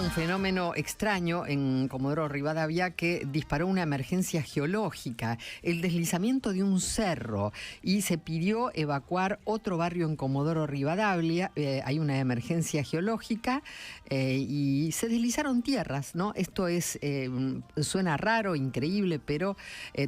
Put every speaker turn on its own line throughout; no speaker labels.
un fenómeno extraño en Comodoro Rivadavia que disparó una emergencia geológica, el deslizamiento de un cerro, y se pidió evacuar otro barrio en Comodoro Rivadavia. Hay una emergencia geológica y se deslizaron tierras, ¿no? Esto suena raro, increíble, pero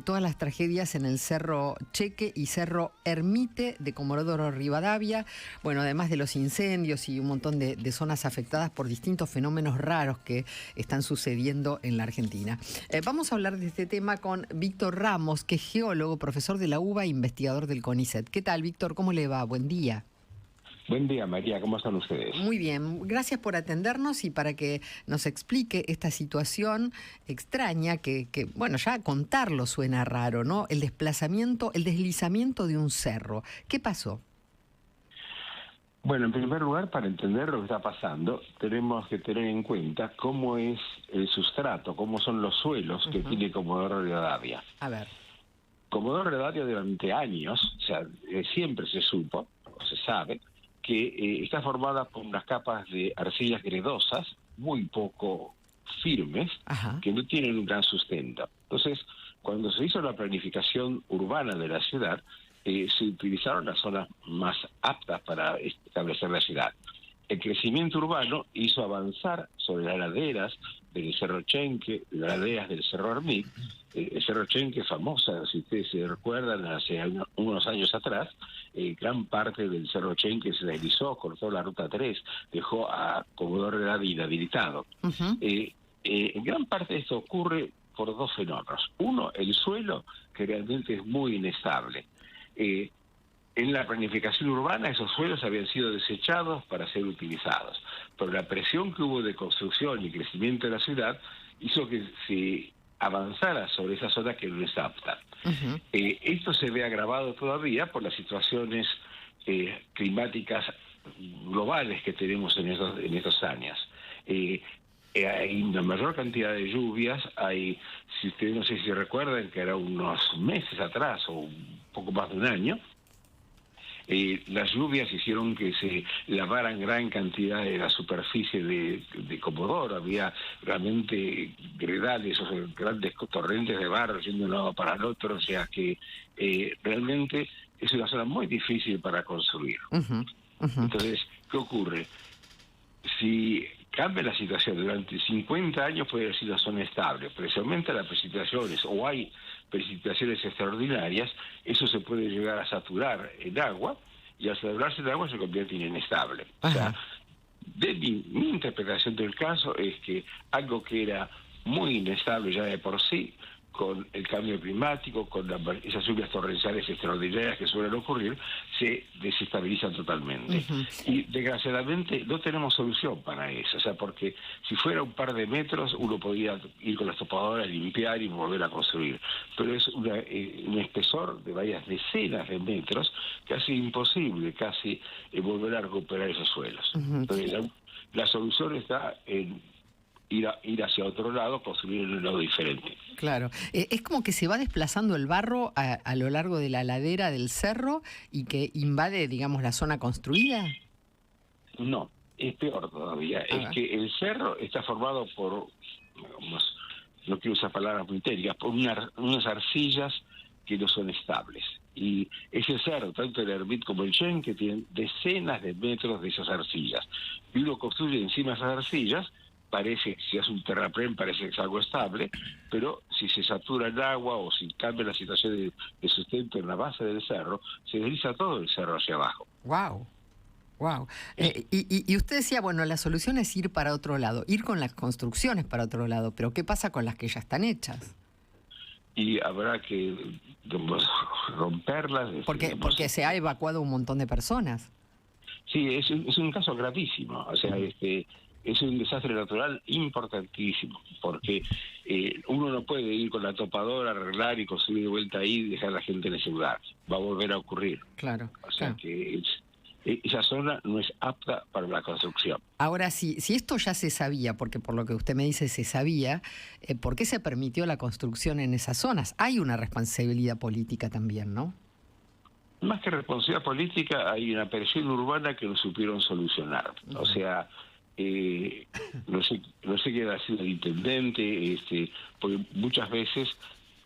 todas las tragedias en el Cerro Cheque y Cerro Ermite de Comodoro Rivadavia, bueno, además de los incendios y un montón de zonas afectadas por distintos fenómenos raros que están sucediendo en la Argentina. Vamos a hablar de este tema con Víctor Ramos, que es geólogo, profesor de la UBA e investigador del CONICET. ¿Qué tal, Víctor? ¿Cómo le va? Buen día.
Buen día, María. ¿Cómo están ustedes?
Muy bien. Gracias por atendernos y para que nos explique esta situación extraña que bueno, ya contarlo suena raro, ¿no? El deslizamiento de un cerro. ¿Qué pasó?
Bueno, en primer lugar, para entender lo que está pasando, tenemos que tener en cuenta cómo es el sustrato, cómo son los suelos que tiene Comodoro Rivadavia.
A ver.
Comodoro Rivadavia durante años, o sea, siempre se supo, o se sabe, que está formada por unas capas de arcillas gredosas, muy poco firmes, que no tienen un gran sustento. Entonces, cuando se hizo la planificación urbana de la ciudad, se utilizaron las zonas más aptas para establecer la ciudad. El crecimiento urbano hizo avanzar sobre las laderas del Cerro Chenque, las laderas del Cerro Ermite. El Cerro Chenque, famosa, si ustedes se recuerdan, hace unos años atrás, gran parte del Cerro Chenque se deslizó, cortó la ruta 3, dejó a Comodoro Rivadavia inhabilitado. En gran parte de esto ocurre por dos fenómenos. Uno, el suelo, que realmente es muy inestable. En la planificación urbana esos suelos habían sido desechados para ser utilizados, pero la presión que hubo de construcción y crecimiento de la ciudad hizo que se avanzara sobre esa zona que no es apta. Esto se ve agravado todavía por las situaciones climáticas globales que tenemos en estos años. Hay una mayor cantidad de lluvias, si ustedes no sé si recuerdan que era unos meses atrás o un poco más de un año, las lluvias hicieron que se lavaran gran cantidad de la superficie de Comodoro. Había realmente gredales, o sea, grandes torrentes de barro yendo de un lado para el otro, o sea que realmente es una zona muy difícil para construir. Entonces, ¿qué ocurre? Si cambia la situación durante 50 años, puede haber sido una zona estable, pero si aumentan las precipitaciones o hay precipitaciones extraordinarias, eso se puede llegar a saturar en agua, y al saturarse en agua se convierte en inestable. O sea, de mi interpretación del caso es que algo que era muy inestable ya de por sí, con el cambio climático, con esas lluvias torrenciales extraordinarias que suelen ocurrir, se desestabilizan totalmente. Y desgraciadamente no tenemos solución para eso, o sea, porque si fuera un par de metros uno podría ir con las topadoras, limpiar y volver a construir, pero es un espesor de varias decenas de metros, casi imposible, volver a recuperar esos suelos. Entonces la solución está en ir hacia otro lado, construir en un lado diferente.
Claro. Es como que se va desplazando el barro a lo largo de la ladera del cerro y que invade, digamos, la zona construida.
No, es peor todavía. Que el cerro está formado por, no quiero usar palabras muy técnicas, por unas arcillas que no son estables. Y ese cerro, tanto el Ermite como el Chenque, tienen decenas de metros de esas arcillas. Y uno construye encima de esas arcillas, parece, si es un terraplén, parece que es algo estable, pero si se satura el agua o si cambia la situación de sustento en la base del cerro, se desliza todo el cerro hacia abajo.
¡Wow! ¡Wow! Y usted decía, bueno, la solución es ir para otro lado, ir con las construcciones para otro lado, pero ¿qué pasa con las que ya están hechas?
Y habrá que romperlas.
Porque se ha evacuado un montón de personas.
Sí, es un caso gravísimo, o sea, es un desastre natural importantísimo, porque uno no puede ir con la topadora, arreglar y construir de vuelta ahí y dejar a la gente en ese lugar. Va a volver a ocurrir.
Claro.
O sea que esa zona no es apta para la construcción.
Ahora, si esto ya se sabía, porque por lo que usted me dice se sabía, ¿por qué se permitió la construcción en esas zonas? Hay una responsabilidad política también, ¿no?
Más que responsabilidad política, hay una presión urbana que no supieron solucionar. O sea, no sé quiere hacer el intendente, porque muchas veces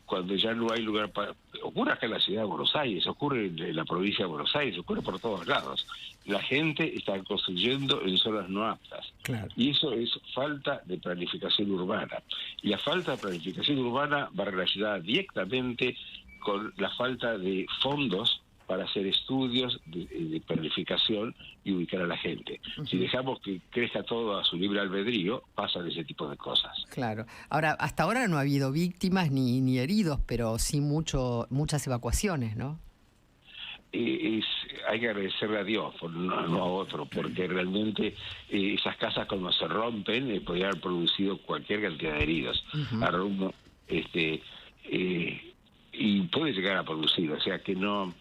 cuando ya no hay lugar para... Ocurre acá en la ciudad de Buenos Aires, ocurre en la provincia de Buenos Aires, ocurre por todos lados. La gente está construyendo en zonas no aptas.
Claro.
Y eso es falta de planificación urbana. Y la falta de planificación urbana va relacionada directamente con la falta de fondos para hacer estudios de planificación y ubicar a la gente. Uh-huh. Si dejamos que crezca todo a su libre albedrío, pasan ese tipo de cosas.
Claro. Ahora, hasta ahora no ha habido víctimas ni heridos, pero sí muchas evacuaciones, ¿no?
Hay que agradecerle a Dios, no a otro, porque realmente esas casas cuando se rompen podrían haber producido cualquier cantidad de heridos. Uh-huh. Y puede llegar a producir, o sea que no...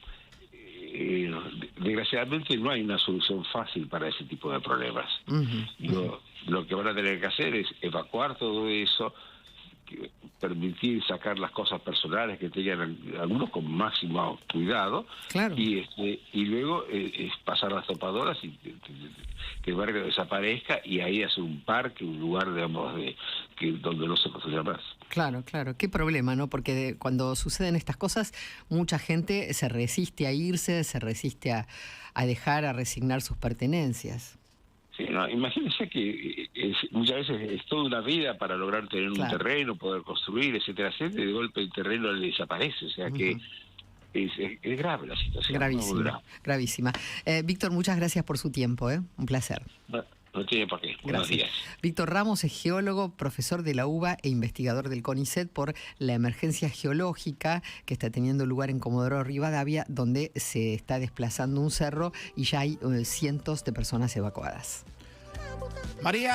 desgraciadamente no hay una solución fácil para ese tipo de problemas. Uh-huh. Lo que van a tener que hacer es evacuar todo eso, permitir sacar las cosas personales que tengan algunos con máximo cuidado. Claro. Y luego pasar las topadoras y que el barrio desaparezca y ahí hacer un parque, un lugar, digamos, donde no se construya más.
Claro, claro. Qué problema, ¿no? Porque cuando suceden estas cosas, mucha gente se resiste a irse, se resiste a dejar, a resignar sus pertenencias.
Sí, no, imagínense que muchas veces es toda una vida para lograr tener un terreno, poder construir, etcétera, etcétera, y de golpe el terreno le desaparece, o sea que es grave la situación.
Gravísima, gravísima. Víctor, muchas gracias por su tiempo, un placer.
No tiene por qué. Buenos días.
Víctor Ramos es geólogo, profesor de la UBA e investigador del CONICET por la emergencia geológica que está teniendo lugar en Comodoro Rivadavia, donde se está desplazando un cerro y ya hay cientos de personas evacuadas.
María.